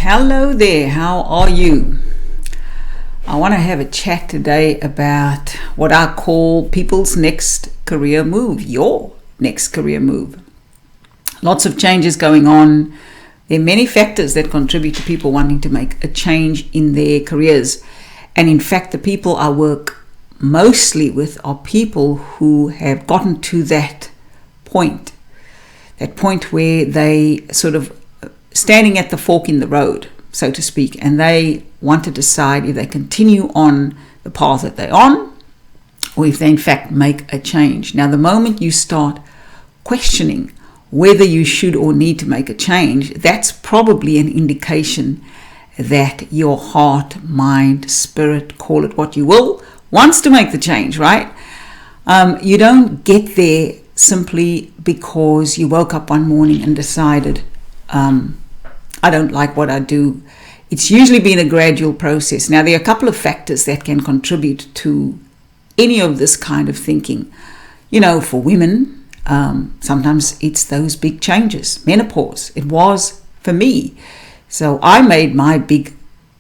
Hello there, how are you? I want to have a chat today about what I call people's next career move, your next career move. Lots of changes going on. There are many factors that contribute to people wanting to make a change in their careers. And in fact, the people I work mostly with are people who have gotten to that point where they sort of standing at the fork in the road, so to speak, and they want to decide if they continue on the path that they're on or if they in fact make a change. Now, the moment you start questioning whether you should or need to make a change, that's probably an indication that your heart, mind, spirit, call it what you will, wants to make the change, right? You don't get there simply because you woke up one morning and decided, I don't like what I do. It's usually been a gradual process. Now, there are a couple of factors that can contribute to any of this kind of thinking. You know, for women, sometimes it's those big changes. Menopause, it was for me. So I made my big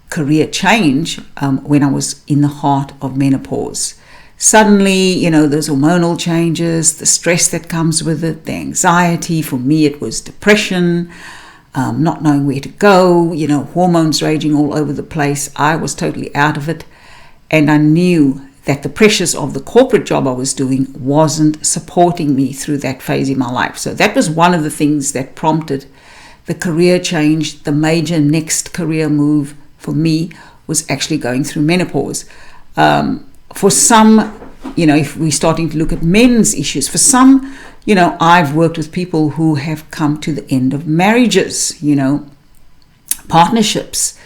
career change when I was in the heart of menopause. Suddenly, you know, those hormonal changes, the stress that comes with it, the anxiety. For me, it was depression. Not knowing where to go, you know, hormones raging all over the place. I was totally out of it. And I knew that the pressures of the corporate job I was doing wasn't supporting me through that phase in my life. So that was one of the things that prompted the career change. The major next career move for me was actually going through menopause. For some, you know, if we're starting to look at men's issues, for some, you know, I've worked with people who have come to the end of marriages, you know, partnerships,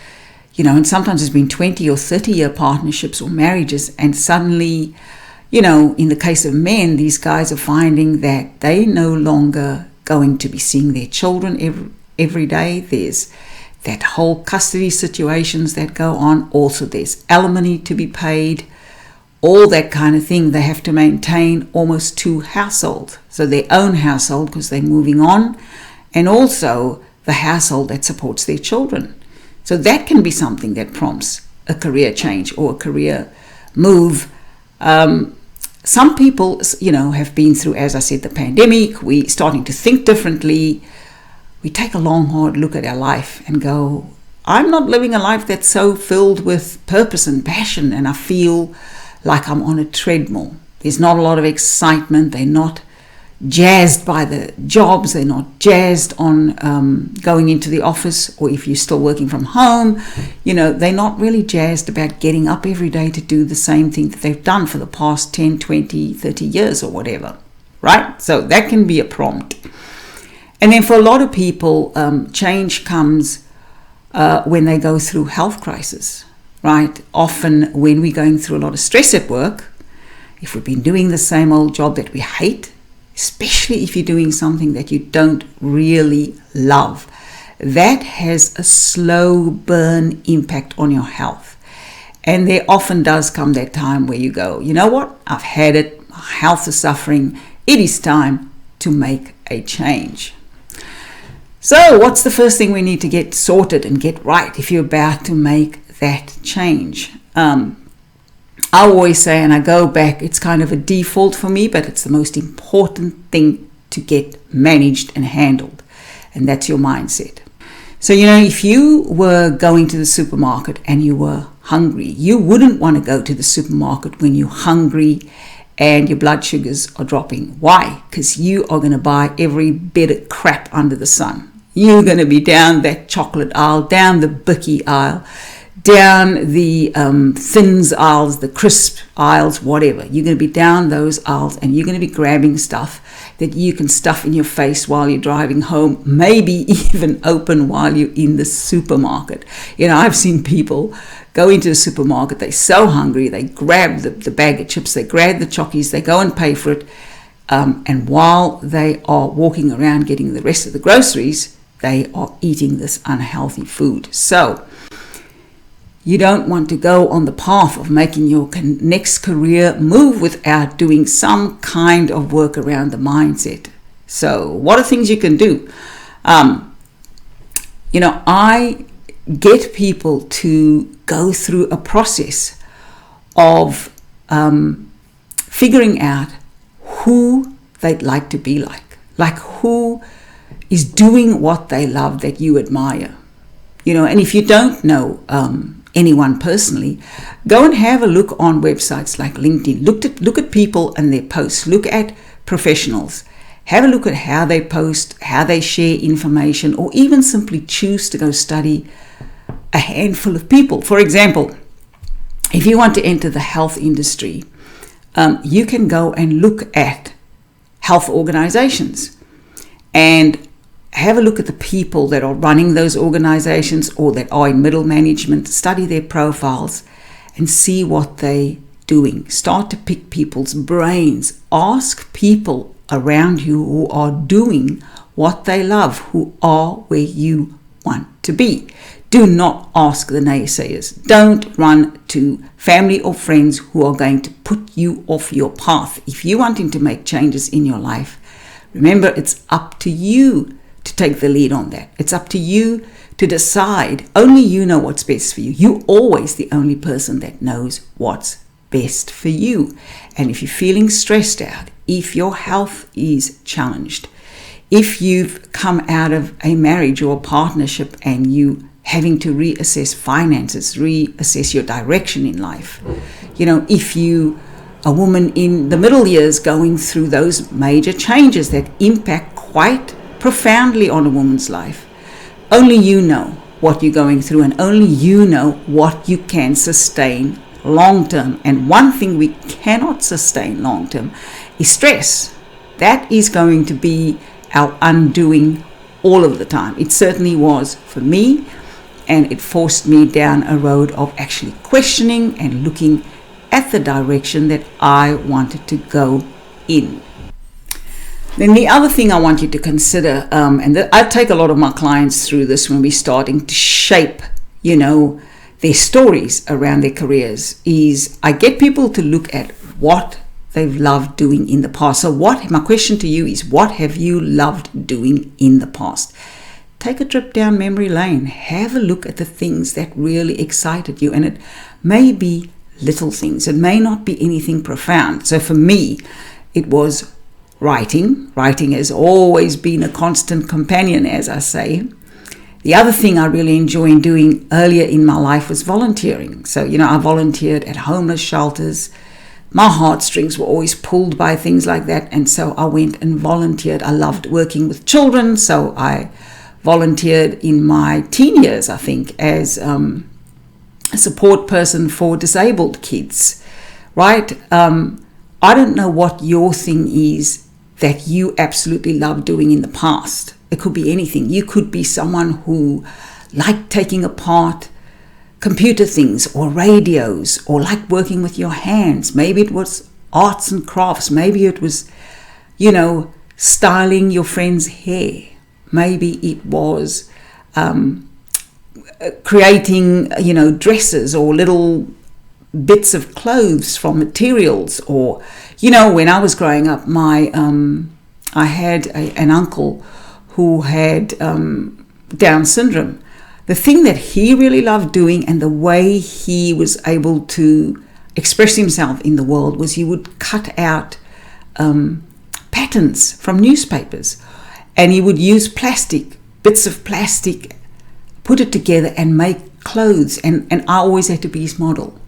you know, and sometimes it's been 20 or 30-year partnerships or marriages. And suddenly, you know, in the case of men, these guys are finding that they no longer going to be seeing their children every day. There's that whole custody situations that go on. Also, there's alimony to be paid. All that kind of thing. They have to maintain almost two households. So their own household because they're moving on, and also the household that supports their children. So that can be something that prompts a career change or a career move. Some people, you know, have been through, as I said, the pandemic. We're starting to think differently. We take a long, hard look at our life and go, I'm not living a life that's so filled with purpose and passion, and I feel like I'm on a treadmill. There's not a lot of excitement. They're not jazzed by the jobs. They're not jazzed on going into the office, or if you're still working from home, you know, they're not really jazzed about getting up every day to do the same thing that they've done for the past 10, 20, 30 years or whatever, right? So that can be a prompt. And then for a lot of people, change comes when they go through health crisis. Right? Often when we're going through a lot of stress at work, if we've been doing the same old job that we hate, especially if you're doing something that you don't really love, that has a slow burn impact on your health. And there often does come that time where you go, you know what? I've had it. My health is suffering. It is time to make a change. So what's the first thing we need to get sorted and get right if you're about to make that change? I always say, and I go back, it's kind of a default for me, but it's the most important thing to get managed and handled, and that's your mindset. So, you know, if you were going to the supermarket and you were hungry, you wouldn't want to go to the supermarket when you're hungry and your blood sugars are dropping. Why? Because you are going to buy every bit of crap under the sun. You're going to be down that chocolate aisle, down the bookie aisle, down the thins aisles, the crisp aisles, whatever. You're going to be down those aisles, and you're going to be grabbing stuff that you can stuff in your face while you're driving home, maybe even open while you're in the supermarket. You know, I've seen people go into the supermarket, they're so hungry, they grab the bag of chips, they grab the chockies, they go and pay for it, and while they are walking around getting the rest of the groceries, they are eating this unhealthy food. So you don't want to go on the path of making your next career move without doing some kind of work around the mindset. So what are things you can do? I get people to go through a process of figuring out who they'd like to be like who is doing what they love that you admire. And if you don't know anyone personally, go and have a look on websites like LinkedIn. Look at people and their posts. Look at professionals. Have a look at how they post, how they share information, or even simply choose to go study a handful of people. For example, if you want to enter the health industry, you can go and look at health organizations and have a look at the people that are running those organizations or that are in middle management. Study their profiles and see what they're doing. Start to pick people's brains. Ask people around you who are doing what they love, who are where you want to be. Do not ask the naysayers. Don't run to family or friends who are going to put you off your path. If you're wanting to make changes in your life, remember, it's up to you to take the lead on that. It's up to you to decide. Only you know what's best for you. You're always the only person that knows what's best for you. And if you're feeling stressed out, if your health is challenged, if you've come out of a marriage or a partnership and you having to reassess finances, reassess your direction in life, if you a woman in the middle years going through those major changes that impact quite profoundly on a woman's life, only you know what you're going through, and only you know what you can sustain long term. And one thing we cannot sustain long term is stress. That is going to be our undoing all of the time. It certainly was for me, and it forced me down a road of actually questioning and looking at the direction that I wanted to go in. Then the other thing I want you to consider, and I take a lot of my clients through this when we're starting to shape, their stories around their careers, is I get people to look at what they've loved doing in the past. So my question to you is, what have you loved doing in the past? Take a trip down memory lane. Have a look at the things that really excited you. And it may be little things. It may not be anything profound. So for me, it was writing. Writing has always been a constant companion, as I say. The other thing I really enjoyed doing earlier in my life was volunteering. So, I volunteered at homeless shelters. My heartstrings were always pulled by things like that. And so I went and volunteered. I loved working with children. So I volunteered in my teen years, I think, as a support person for disabled kids, right? I don't know what your thing is that you absolutely love doing in the past. It could be anything. You could be someone who liked taking apart computer things or radios, or liked working with your hands. Maybe it was arts and crafts. Maybe it was, styling your friend's hair. Maybe it was creating, dresses or little bits of clothes from materials. Or, when I was growing up, I had an uncle who had Down syndrome. The thing that he really loved doing, and the way he was able to express himself in the world, was he would cut out patterns from newspapers, and he would use bits of plastic, put it together and make clothes, and I always had to be his model,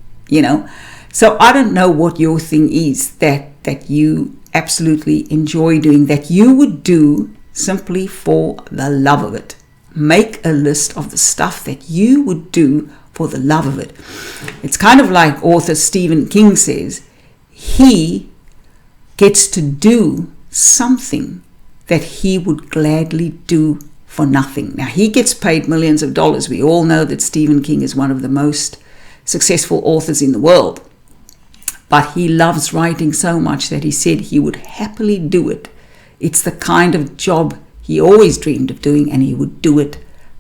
So I don't know what your thing is that you absolutely enjoy doing, that you would do simply for the love of it. Make a list of the stuff that you would do for the love of it. It's kind of like author Stephen King says, he gets to do something that he would gladly do for nothing. Now, he gets paid millions of dollars. We all know that Stephen King is one of the most successful authors in the world. But he loves writing so much that he said he would happily do it. It's the kind of job he always dreamed of doing, and he would do it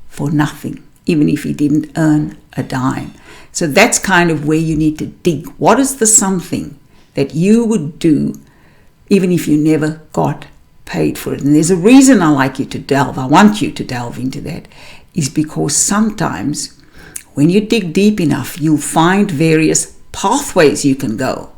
for nothing, even if he didn't earn a dime. So that's kind of where you need to dig. What is the something that you would do even if you never got paid for it? And there's a reason I want you to delve into that, is because sometimes when you dig deep enough, you'll find various pathways you can go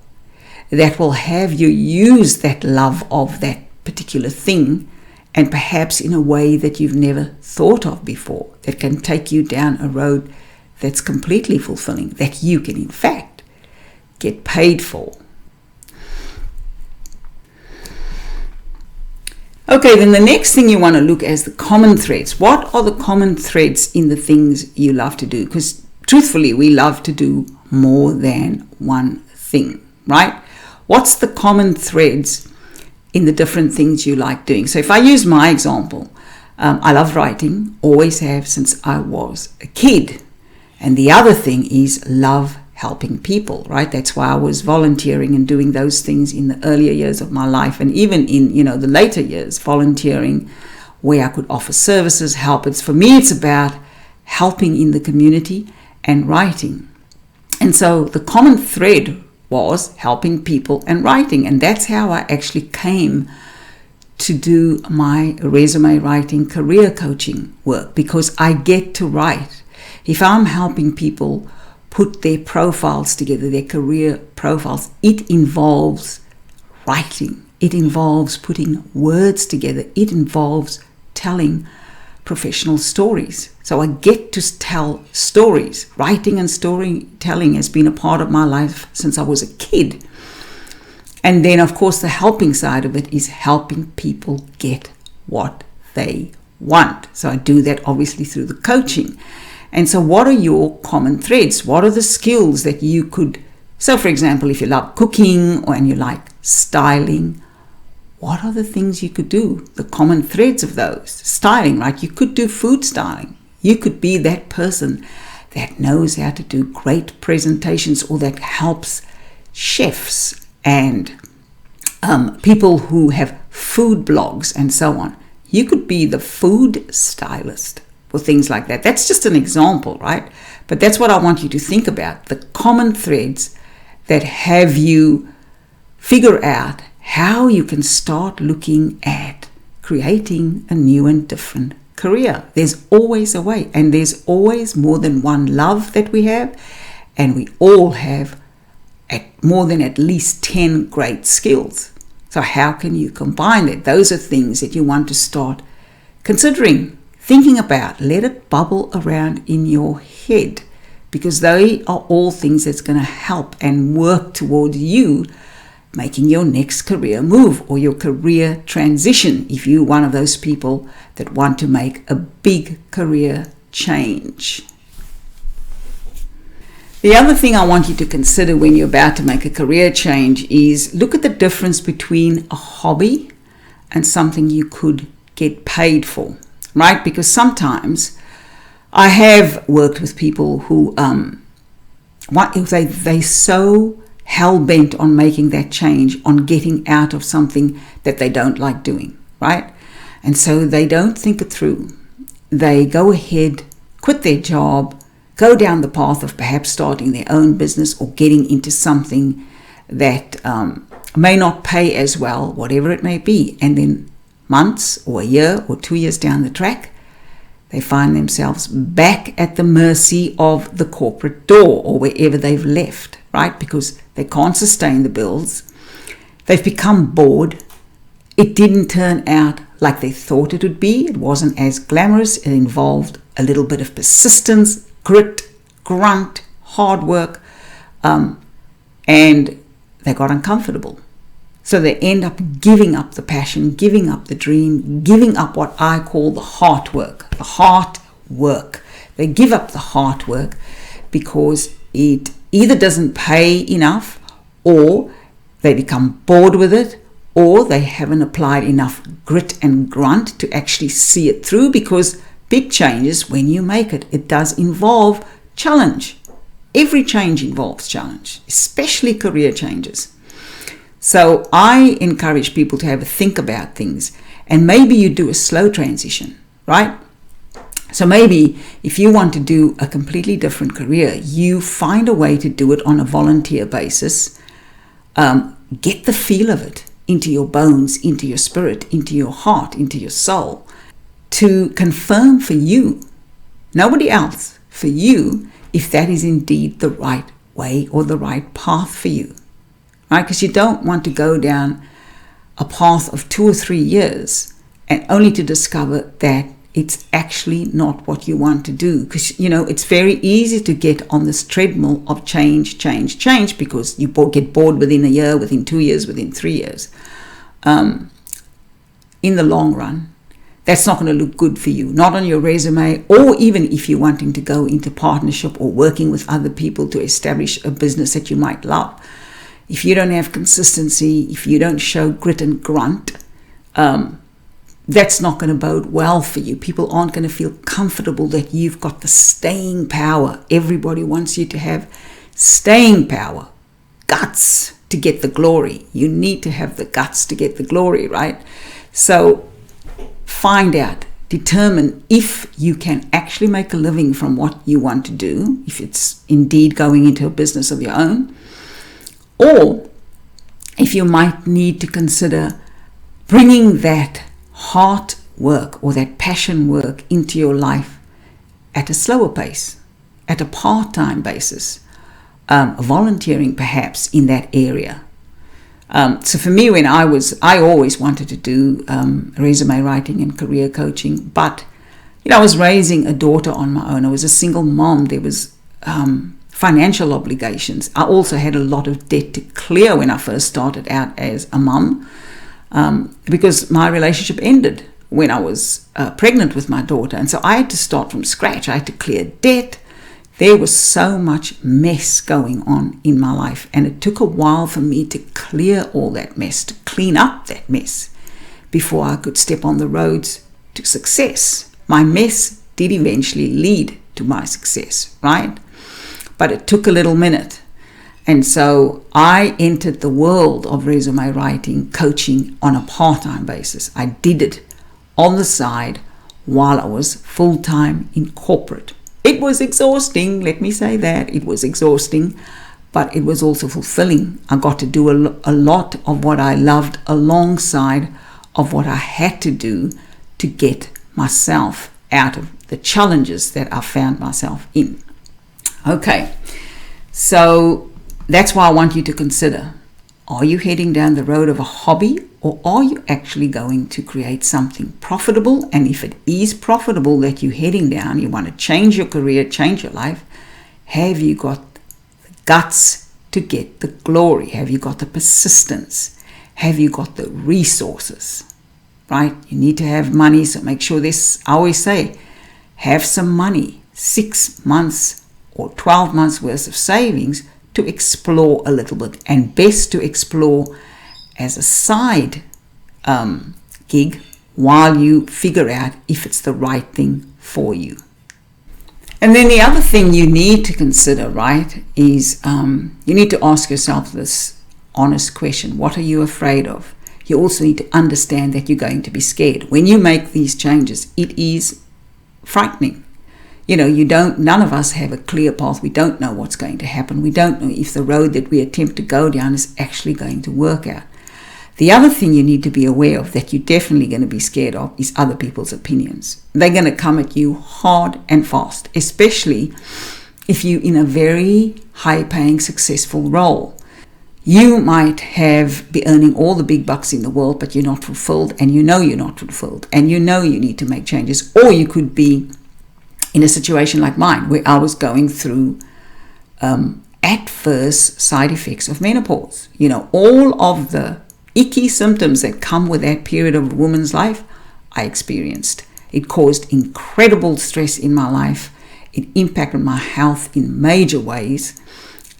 that will have you use that love of that particular thing, and perhaps in a way that you've never thought of before, that can take you down a road that's completely fulfilling, that you can in fact get paid for. Okay, then the next thing you want to look as the common threads. What are the common threads in the things you love to do? Because truthfully, we love to do more than one thing, right? What's the common threads in the different things you like doing? So if I use my example, I love writing, always have since I was a kid. And the other thing is love helping people, right? That's why I was volunteering and doing those things in the earlier years of my life, and even in, the later years, volunteering where I could offer services, help. For me, it's about helping in the community and writing. And so the common thread was helping people and writing. And that's how I actually came to do my resume writing, career coaching work, because I get to write. If I'm helping people put their profiles together, their career profiles, it involves writing. It involves putting words together. It involves telling professional stories. So I get to tell stories. Writing and storytelling has been a part of my life since I was a kid. And then, of course, the helping side of it is helping people get what they want. So I do that obviously through the coaching. And so what are your common threads? What are the skills that you could... So, for example, if you love cooking and you like styling, what are the things you could do? The common threads of those. Styling, right? You could do food styling. You could be that person that knows how to do great presentations, or that helps chefs and people who have food blogs and so on. You could be the food stylist or things like that. That's just an example, right? But that's what I want you to think about. The common threads that have you figure out how you can start looking at creating a new and different career. There's always a way, and there's always more than one love that we have, and we all have more than at least 10 great skills. So how can you combine it? Those are things that you want to start considering, thinking about. Let it bubble around in your head, because they are all things that's going to help and work towards you making your next career move or your career transition, if you're one of those people that want to make a big career change. The other thing I want you to consider when you're about to make a career change is look at the difference between a hobby and something you could get paid for, right? Because sometimes I have worked with people who they so hell-bent on making that change, on getting out of something that they don't like doing, right? And so they don't think it through. They go ahead, quit their job, go down the path of perhaps starting their own business or getting into something that may not pay as well, whatever it may be. And then months or a year or 2 years down the track, they find themselves back at the mercy of the corporate door or wherever they've left, right? Because they can't sustain the bills. They've become bored. It didn't turn out like they thought it would be. It wasn't as glamorous. It involved a little bit of persistence, grit, grunt, hard work, and they got uncomfortable. So they end up giving up the passion, giving up the dream, giving up what I call the heart work. The heart work. They give up the heart work because it either doesn't pay enough, or they become bored with it, or they haven't applied enough grit and grunt to actually see it through, because big changes, when you make it, it does involve challenge. Every change involves challenge, especially career changes. So I encourage people to have a think about things, and maybe you do a slow transition, right? So maybe if you want to do a completely different career, you find a way to do it on a volunteer basis. Get the feel of it into your bones, into your spirit, into your heart, into your soul, to confirm for you, nobody else, for you, if that is indeed the right way or the right path for you, right? Because you don't want to go down a path of 2 or 3 years and only to discover that it's actually not what you want to do. Because, it's very easy to get on this treadmill of change, because you get bored within a year, within 2 years, within 3 years. In the long run, that's not going to look good for you, not on your resume, or even if you're wanting to go into partnership or working with other people to establish a business that you might love. If you don't have consistency, if you don't show grit and grunt, that's not going to bode well for you. People aren't going to feel comfortable that you've got the staying power. Everybody wants you to have staying power, guts to get the glory. You need to have the guts to get the glory, right? So find out, determine if you can actually make a living from what you want to do, if it's indeed going into a business of your own, or if you might need to consider bringing that heart work or that passion work into your life at a slower pace, at a part-time basis, volunteering perhaps in that area. So for me, I always wanted to do resume writing and career coaching, but I was raising a daughter on my own. I was a single mom. There was financial obligations. I also had a lot of debt to clear when I first started out as a mom, because my relationship ended when I was pregnant with my daughter, and so I had to start from scratch. I had to clear debt. There was so much mess going on in my life, and it took a while for me to clear all that mess, to clean up that mess, before I could step on the roads to success. My mess did eventually lead to my success, right? But it took a little minute. And so I entered the world of resume writing, coaching on a part-time basis. I did it on the side while I was full-time in corporate. It was exhausting, let me say that. It was exhausting, but it was also fulfilling. I got to do a lot of what I loved alongside of what I had to do to get myself out of the challenges that I found myself in. Okay, so that's why I want you to consider, are you heading down the road of a hobby, or are you actually going to create something profitable? And if it is profitable that you're heading down, you want to change your career, change your life, have you got the guts to get the glory? Have you got the persistence? Have you got the resources? Right? You need to have money, so make sure this, I always say, have some money, 6 months or 12 months worth of savings to explore a little bit, and best to explore as a side gig while you figure out if it's the right thing for you. And then the other thing you need to consider, right, is you need to ask yourself this honest question. What are you afraid of? You also need to understand that you're going to be scared. When you make these changes, it is frightening. None of us have a clear path. We don't know what's going to happen. We don't know if the road that we attempt to go down is actually going to work out. The other thing you need to be aware of that you're definitely going to be scared of is other people's opinions. They're going to come at you hard and fast, especially if you're in a very high-paying, successful role. You might be earning all the big bucks in the world, but you're not fulfilled, and you're not fulfilled, and you need to make changes. Or you could be in a situation like mine, where I was going through adverse side effects of menopause. All of the icky symptoms that come with that period of a woman's life, I experienced. It caused incredible stress in my life. It impacted my health in major ways.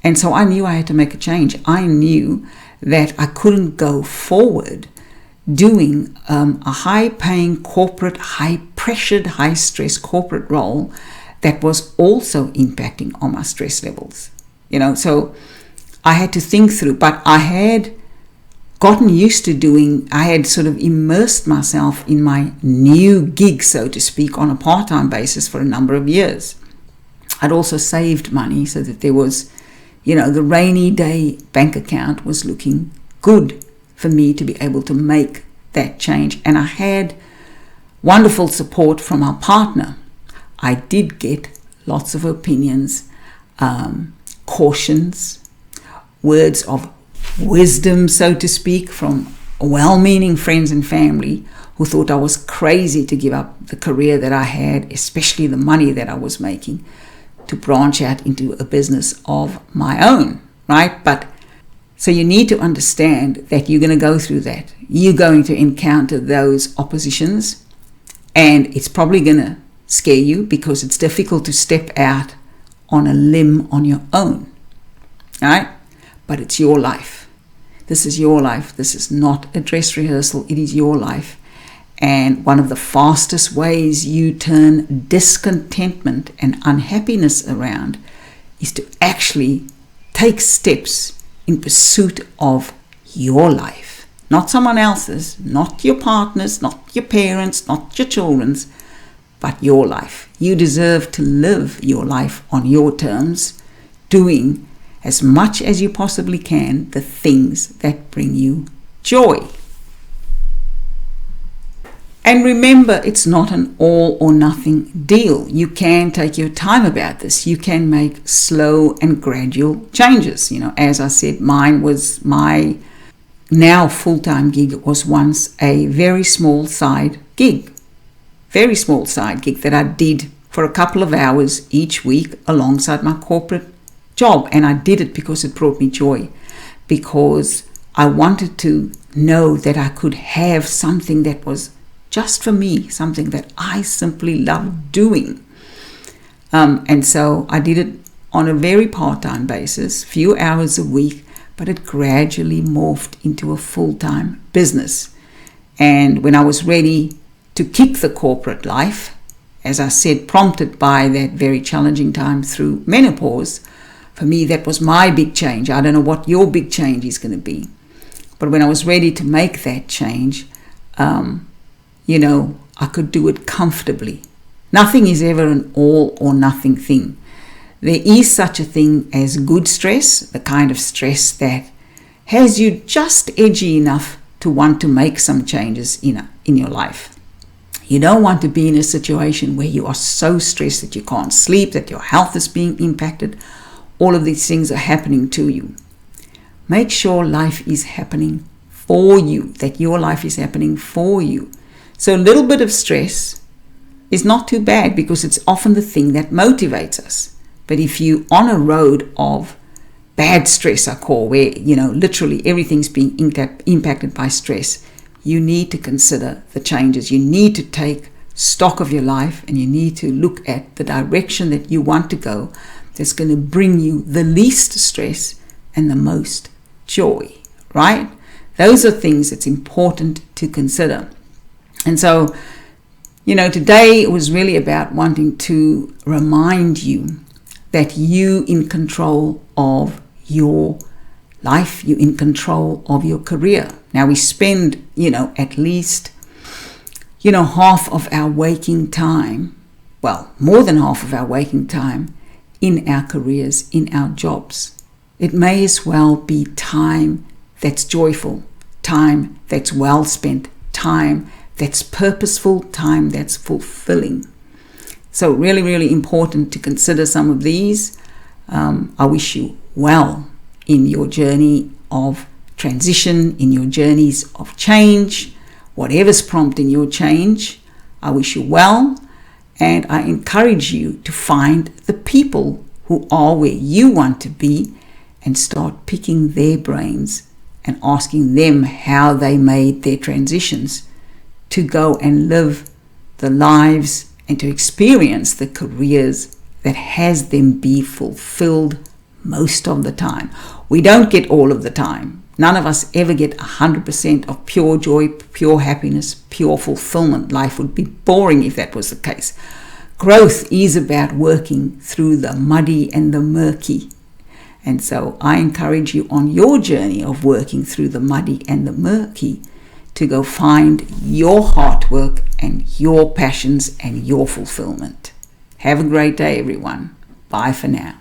And so I knew I had to make a change. I knew that I couldn't go forward doing a high-paying corporate, high-pressured, high-stress corporate role that was also impacting on my stress levels. So I had to think through, but I had gotten used to I had sort of immersed myself in my new gig, so to speak, on a part-time basis for a number of years. I'd also saved money so that there was, the rainy day bank account was looking good for me to be able to make that change. And I had wonderful support from our partner. I did get lots of opinions. cautions, words of wisdom, so to speak, from well-meaning friends and family who thought I was crazy to give up the career that I had, especially the money that I was making, to branch out into a business of my own, right? But so you need to understand that you're going to go through that. You're going to encounter those oppositions, and it's probably going to scare you because it's difficult to step out on a limb on your own, right? But it's your life. This is your life. This is not a dress rehearsal. It is your life. And one of the fastest ways you turn discontentment and unhappiness around is to actually take steps in pursuit of your life. Not someone else's, not your partner's, not your parents', not your children's, but your life. You deserve to live your life on your terms, doing as much as you possibly can the things that bring you joy. And remember, it's not an all or nothing deal. You can take your time about this. You can make slow and gradual changes. As I said, my now full-time gig was once a very small side gig that I did for a couple of hours each week alongside my corporate job. And I did it because it brought me joy, because I wanted to know that I could have something that was just for me, something that I simply love doing. And so I did it on a very part-time basis, few hours a week, but it gradually morphed into a full-time business. And when I was ready to kick the corporate life, as I said, prompted by that very challenging time through menopause, for me, that was my big change. I don't know what your big change is going to be. But when I was ready to make that change, I could do it comfortably. Nothing is ever an all or nothing thing. There is such a thing as good stress, the kind of stress that has you just edgy enough to want to make some changes in your life. You don't want to be in a situation where you are so stressed that you can't sleep, that your health is being impacted. All of these things are happening to you. Make sure life is happening for you, that your life is happening for you. So a little bit of stress is not too bad, because it's often the thing that motivates us. But if you're on a road of bad stress, I call, where, literally everything's being impacted by stress, you need to consider the changes. You need to take stock of your life, and you need to look at the direction that you want to go that's going to bring you the least stress and the most joy, right? Those are things that's important to consider. And so, today it was really about wanting to remind you that you're in control of your life, you're in control of your career. Now we spend, at least, half of our waking time, well, more than half of our waking time in our careers, in our jobs. It may as well be time that's joyful, time that's well spent, time that's purposeful, time that's fulfilling. So really, really important to consider some of these. I wish you well in your journey of transition, in your journeys of change, whatever's prompting your change. I wish you well, and I encourage you to find the people who are where you want to be and start picking their brains and asking them how they made their transitions to go and live the lives and to experience the careers that has them be fulfilled most of the time. We don't get all of the time. None of us ever get 100% of pure joy, pure happiness, pure fulfillment. Life would be boring if that was the case. Growth is about working through the muddy and the murky. And so I encourage you on your journey of working through the muddy and the murky to go find your heart work and your passions and your fulfillment. Have a great day, everyone. Bye for now.